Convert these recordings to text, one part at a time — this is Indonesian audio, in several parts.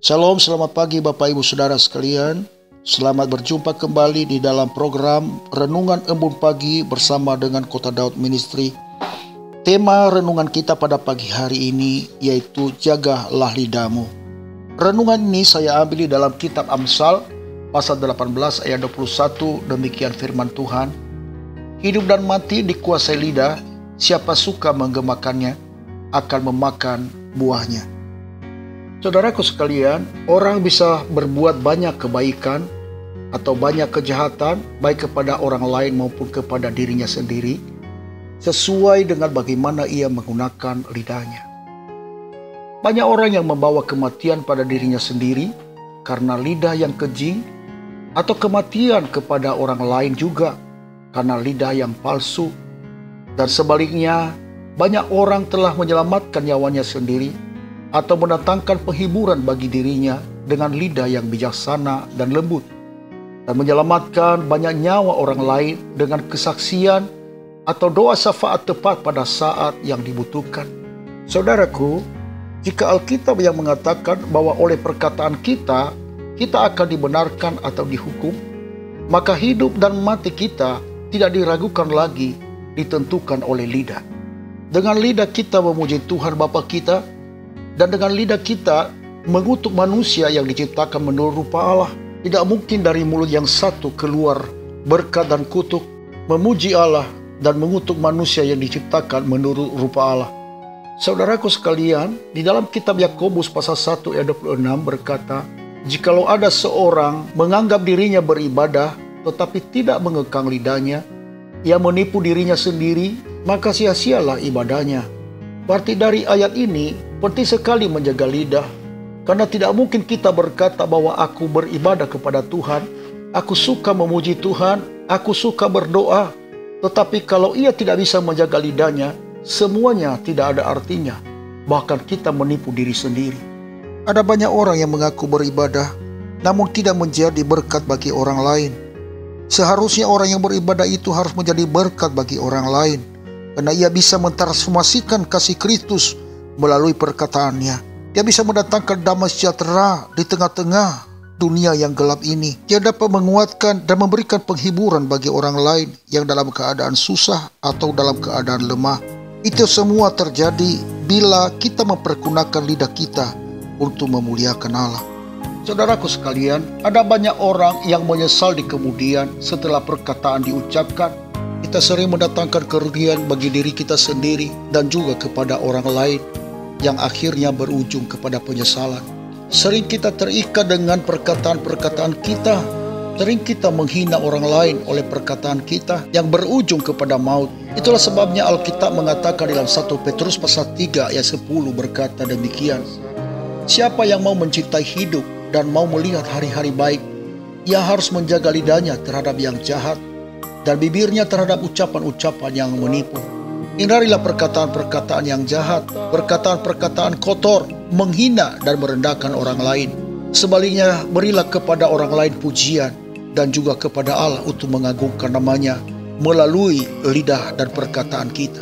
Shalom, selamat pagi Bapak Ibu Saudara sekalian. Selamat berjumpa kembali di dalam program Renungan Embun Pagi bersama dengan Kota Daud Ministry. Tema renungan kita pada pagi hari ini yaitu Jagalah Lidahmu. Renungan ini saya ambil di dalam kitab Amsal pasal 18 ayat 21. Demikian firman Tuhan. Hidup dan mati dikuasai lidah, siapa suka menggemakannya akan memakan buahnya. Saudaraku sekalian, orang bisa berbuat banyak kebaikan atau banyak kejahatan baik kepada orang lain maupun kepada dirinya sendiri sesuai dengan bagaimana ia menggunakan lidahnya. Banyak orang yang membawa kematian pada dirinya sendiri karena lidah yang keji, atau kematian kepada orang lain juga karena lidah yang palsu. Dan sebaliknya, banyak orang telah menyelamatkan nyawanya sendiri atau mendatangkan penghiburan bagi dirinya dengan lidah yang bijaksana dan lembut, dan menyelamatkan banyak nyawa orang lain dengan kesaksian atau doa syafaat tepat pada saat yang dibutuhkan. Saudaraku, jika Alkitab yang mengatakan bahwa oleh perkataan kita akan dibenarkan atau dihukum, maka hidup dan mati kita tidak diragukan lagi, ditentukan oleh lidah. Dengan lidah kita memuji Tuhan Bapa kita, dan dengan lidah kita mengutuk manusia yang diciptakan menurut rupa Allah. Tidak mungkin dari mulut yang satu keluar berkat dan kutuk, memuji Allah dan mengutuk manusia yang diciptakan menurut rupa Allah. Saudaraku sekalian, di dalam kitab Yakobus pasal 1 ayat 26 berkata, jikalau ada seorang menganggap dirinya beribadah tetapi tidak mengekang lidahnya, ia menipu dirinya sendiri, maka sia-sialah ibadahnya. Berarti dari ayat ini penting sekali menjaga lidah, karena tidak mungkin kita berkata bahwa aku beribadah kepada Tuhan, aku suka memuji Tuhan, aku suka berdoa, tetapi kalau ia tidak bisa menjaga lidahnya, semuanya tidak ada artinya. Bahkan kita menipu diri sendiri. Ada banyak orang yang mengaku beribadah, namun tidak menjadi berkat bagi orang lain. Seharusnya orang yang beribadah itu harus menjadi berkat bagi orang lain, karena ia bisa mentransformasikan kasih Kristus melalui perkataannya. Dia bisa mendatangkan damai sejahtera di tengah-tengah dunia yang gelap ini. Dia dapat menguatkan dan memberikan penghiburan bagi orang lain yang dalam keadaan susah atau dalam keadaan lemah. Itu semua terjadi bila kita mempergunakan lidah kita untuk memuliakan Allah. Saudaraku sekalian, ada banyak orang yang menyesal di kemudian setelah perkataan diucapkan. Kita sering mendatangkan kerugian bagi diri kita sendiri dan juga kepada orang lain, yang akhirnya berujung kepada penyesalan. Sering kita terikat dengan perkataan-perkataan kita. Sering kita menghina orang lain oleh perkataan kita yang berujung kepada maut. Itulah sebabnya Alkitab mengatakan dalam 1 Petrus pasal 3 ayat 10 berkata demikian. Siapa yang mau mencintai hidup dan mau melihat hari-hari baik, ia harus menjaga lidahnya terhadap yang jahat dan bibirnya terhadap ucapan-ucapan yang menipu. Hindarilah perkataan-perkataan yang jahat, perkataan-perkataan kotor, menghina dan merendahkan orang lain. Sebaliknya, berilah kepada orang lain pujian dan juga kepada Allah untuk mengagungkan namanya melalui lidah dan perkataan kita.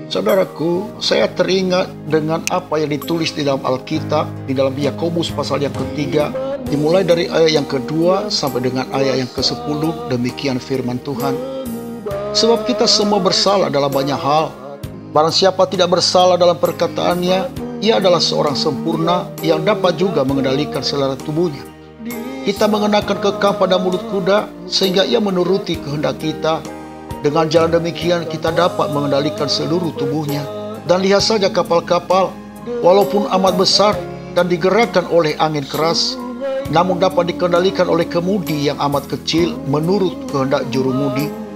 Saudaraku, saya teringat dengan apa yang ditulis di dalam Alkitab, di dalam Yakobus pasal yang ketiga, dimulai dari ayat yang kedua sampai dengan ayat yang ke-10, demikian firman Tuhan. Sebab kita semua bersalah dalam banyak hal. Barang siapa tidak bersalah dalam perkataannya, ia adalah seorang sempurna yang dapat juga mengendalikan selera tubuhnya. Kita mengenakan kekang pada mulut kuda sehingga ia menuruti kehendak kita. Dengan jalan demikian kita dapat mengendalikan seluruh tubuhnya. Dan lihat saja kapal-kapal, walaupun amat besar dan digerakkan oleh angin keras, namun dapat dikendalikan oleh kemudi yang amat kecil menurut kehendak jurumudi.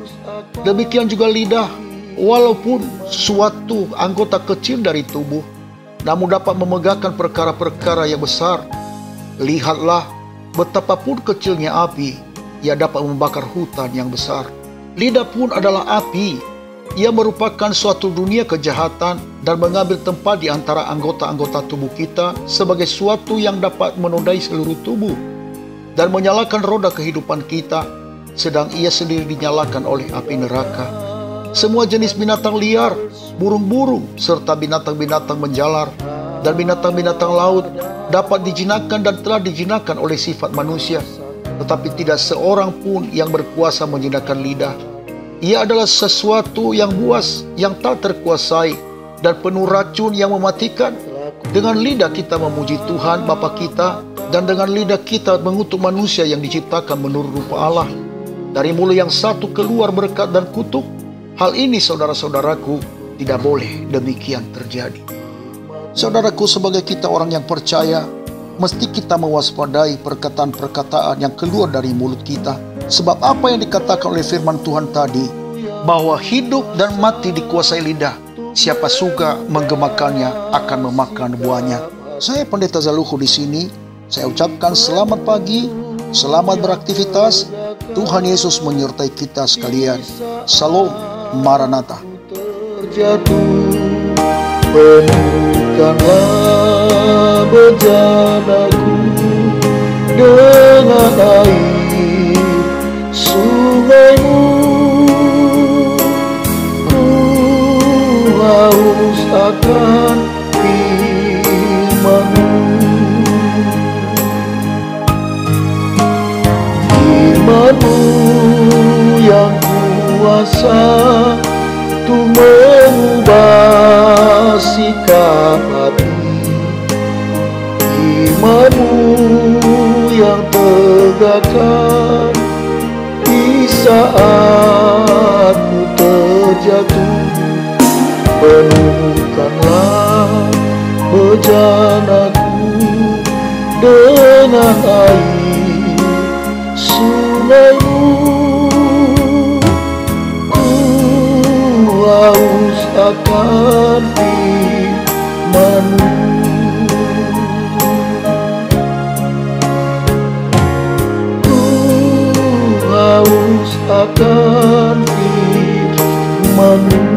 Demikian juga lidah, walaupun suatu anggota kecil dari tubuh, namun dapat memegahkan perkara-perkara yang besar. Lihatlah, betapapun kecilnya api, ia dapat membakar hutan yang besar. Lidah pun adalah api. Ia merupakan suatu dunia kejahatan dan mengambil tempat di antara anggota-anggota tubuh kita sebagai suatu yang dapat menodai seluruh tubuh dan menyalakan roda kehidupan kita, sedang ia sendiri dinyalakan oleh api neraka. Semua jenis binatang liar, burung-burung, serta binatang-binatang menjalar dan binatang-binatang laut dapat dijinakkan dan telah dijinakkan oleh sifat manusia, tetapi tidak seorang pun yang berkuasa menjinakkan lidah. Ia adalah sesuatu yang buas, yang tak terkuasai, dan penuh racun yang mematikan. Dengan lidah kita memuji Tuhan Bapa kita, dan dengan lidah kita mengutuk manusia yang diciptakan menurut rupa Allah. Dari mulut yang satu keluar berkat dan kutuk. Hal ini, saudara-saudaraku, tidak boleh demikian terjadi. Saudaraku, sebagai kita orang yang percaya, mesti kita mewaspadai perkataan-perkataan yang keluar dari mulut kita. Sebab apa yang dikatakan oleh firman Tuhan tadi, bahwa hidup dan mati dikuasai lidah. Siapa suka menggemakannya akan memakan buahnya. Saya Pendeta Zaluhu di sini. Saya ucapkan selamat pagi, selamat beraktivitas. Tuhan Yesus menyertai kita sekalian. Salam Maranatha. Terjatuh, penuhkanlah bejanaku dengan air sungaimu. Ku haus akan firman-Mu. Firman-Mu yang kuasa untuk mengubah sikap hati. Firman-Mu yang tegakkan di saat ku terjatuh. Penuhkanlah bejanaku dengan air sungaimu. Haus akan firman-Mu. Ku haus akan firman-Mu.